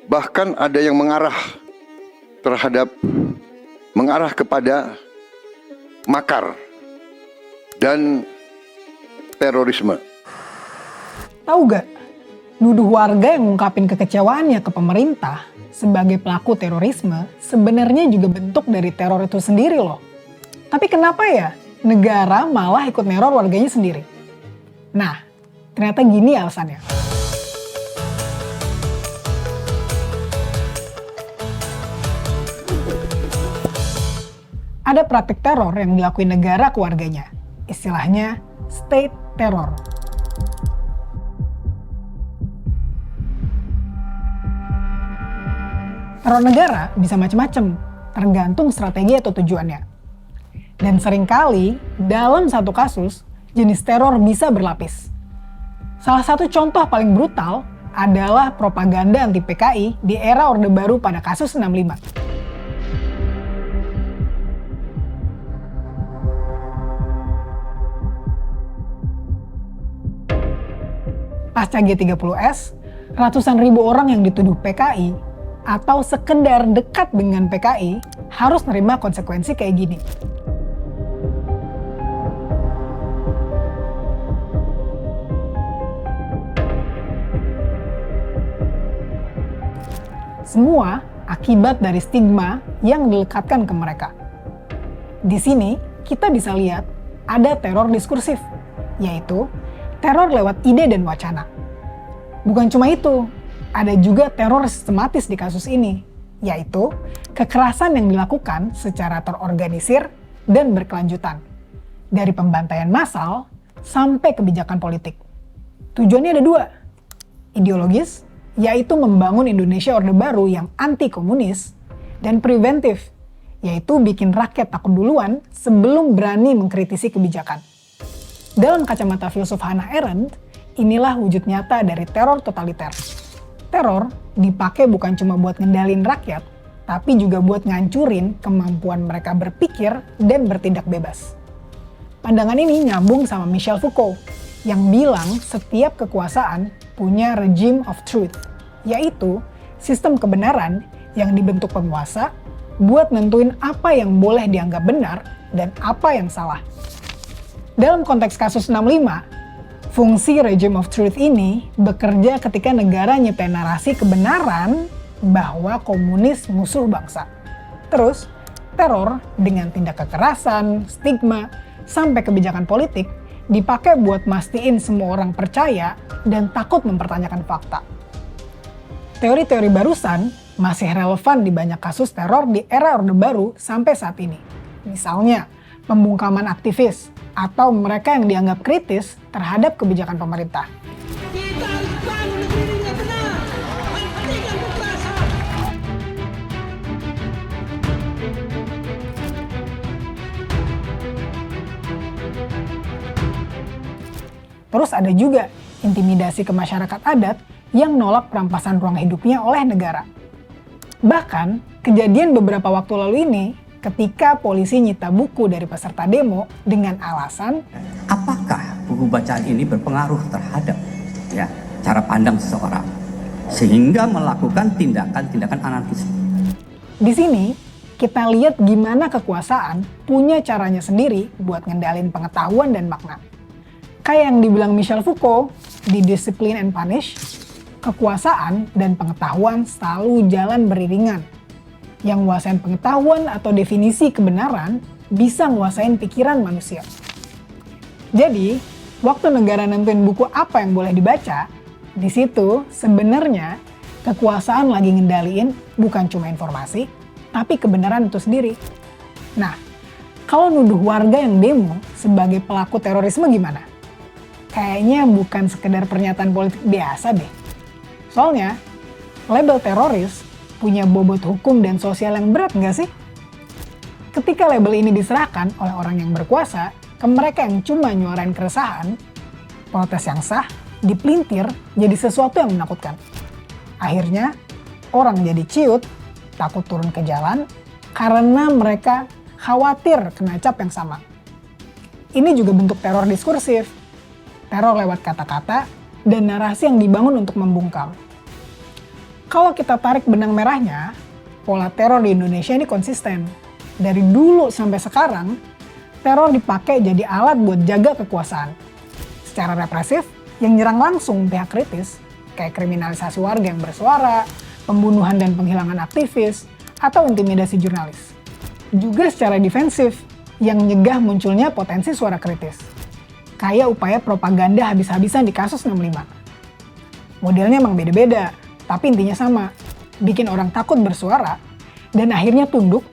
Bahkan ada yang mengarah kepada makar dan terorisme. Tahu gak, nuduh warga yang ngungkapin kekecewaannya ke pemerintah sebagai pelaku terorisme sebenarnya juga bentuk dari teror itu sendiri loh. Tapi kenapa ya negara malah ikut neror warganya sendiri? Nah, ternyata gini alasannya. Ada praktik teror yang dilakuin negara ke warganya. Istilahnya state terror. Teror negara bisa macam-macam, tergantung strategi atau tujuannya. Dan seringkali, dalam satu kasus, jenis teror bisa berlapis. Salah satu contoh paling brutal adalah propaganda anti PKI di era Orde Baru pada kasus 65. Pasca G30S, ratusan ribu orang yang dituduh PKI atau sekedar dekat dengan PKI harus nerima konsekuensi kayak gini. Semua akibat dari stigma yang dilekatkan ke mereka. Di sini kita bisa lihat ada teror diskursif, yaitu teror lewat ide dan wacana. Bukan cuma itu, ada juga teror sistematis di kasus ini, yaitu kekerasan yang dilakukan secara terorganisir dan berkelanjutan, dari pembantaian massal sampai kebijakan politik. Tujuannya ada dua, ideologis, yaitu membangun Indonesia Orde Baru yang anti-komunis, dan preventif, yaitu bikin rakyat takut duluan sebelum berani mengkritisi kebijakan. Dalam kacamata filsuf Hannah Arendt, inilah wujud nyata dari teror totaliter. Teror dipakai bukan cuma buat ngendalin rakyat, tapi juga buat ngancurin kemampuan mereka berpikir dan bertindak bebas. Pandangan ini nyambung sama Michel Foucault, yang bilang setiap kekuasaan punya regime of truth, yaitu sistem kebenaran yang dibentuk penguasa buat nentuin apa yang boleh dianggap benar dan apa yang salah. Dalam konteks kasus 65, fungsi regime of truth ini bekerja ketika negara nyiptain narasi kebenaran bahwa komunis musuh bangsa. Terus, teror dengan tindak kekerasan, stigma, sampai kebijakan politik dipakai buat mastiin semua orang percaya dan takut mempertanyakan fakta. Teori-teori barusan masih relevan di banyak kasus teror di era Orde Baru sampai saat ini. Misalnya, pembungkaman aktivis, atau mereka yang dianggap kritis terhadap kebijakan pemerintah. Kita harus bangun negeri ini dengan benar, hentikan kekerasan. Terus ada juga intimidasi ke masyarakat adat yang nolak perampasan ruang hidupnya oleh negara. Bahkan, kejadian beberapa waktu lalu ini ketika polisi nyita buku dari peserta demo dengan alasan apakah buku bacaan ini berpengaruh terhadap cara pandang seseorang sehingga melakukan tindakan-tindakan anarkis. Di sini kita lihat gimana kekuasaan punya caranya sendiri buat ngendalin pengetahuan dan makna. Kayak yang dibilang Michel Foucault di Discipline and Punish, kekuasaan dan pengetahuan selalu jalan beriringan. Yang nguasain pengetahuan atau definisi kebenaran bisa nguasain pikiran manusia. Jadi, waktu negara nentuin buku apa yang boleh dibaca, di situ sebenarnya kekuasaan lagi ngendaliin bukan cuma informasi, tapi kebenaran itu sendiri. Nah, kalau nuduh warga yang demo sebagai pelaku terorisme gimana? Kayaknya bukan sekedar pernyataan politik biasa deh. Soalnya, label teroris punya bobot hukum dan sosial yang berat nggak sih? Ketika label ini diserahkan oleh orang yang berkuasa ke mereka yang cuma nyuarain keresahan, protes yang sah dipelintir jadi sesuatu yang menakutkan. Akhirnya, orang jadi ciut, takut turun ke jalan, karena mereka khawatir kena cap yang sama. Ini juga bentuk teror diskursif, teror lewat kata-kata, dan narasi yang dibangun untuk membungkam. Kalau kita tarik benang merahnya, pola teror di Indonesia ini konsisten. Dari dulu sampai sekarang, teror dipakai jadi alat buat jaga kekuasaan. Secara represif, yang nyerang langsung pihak kritis, kayak kriminalisasi warga yang bersuara, pembunuhan dan penghilangan aktivis, atau intimidasi jurnalis. Juga secara defensif, yang nyegah munculnya potensi suara kritis. Kayak upaya propaganda habis-habisan di kasus 65. Modelnya emang beda-beda, tapi intinya sama. Bikin orang takut bersuara, dan akhirnya tunduk,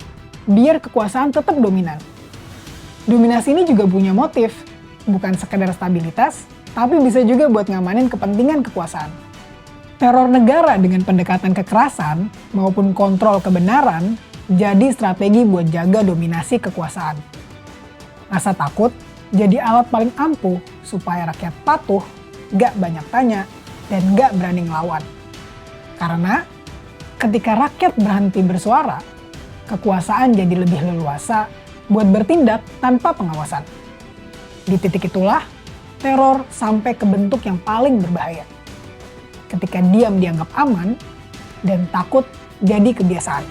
biar kekuasaan tetap dominan. Dominasi ini juga punya motif, bukan sekedar stabilitas, tapi bisa juga buat ngamanin kepentingan kekuasaan. Teror negara dengan pendekatan kekerasan maupun kontrol kebenaran jadi strategi buat jaga dominasi kekuasaan. Rasa takut jadi alat paling ampuh supaya rakyat patuh, gak banyak tanya, dan gak berani ngelawan. Karena ketika rakyat berhenti bersuara, kekuasaan jadi lebih leluasa buat bertindak tanpa pengawasan. Di titik itulah, teror sampai ke bentuk yang paling berbahaya. Ketika diam dianggap aman, dan takut jadi kebiasaan.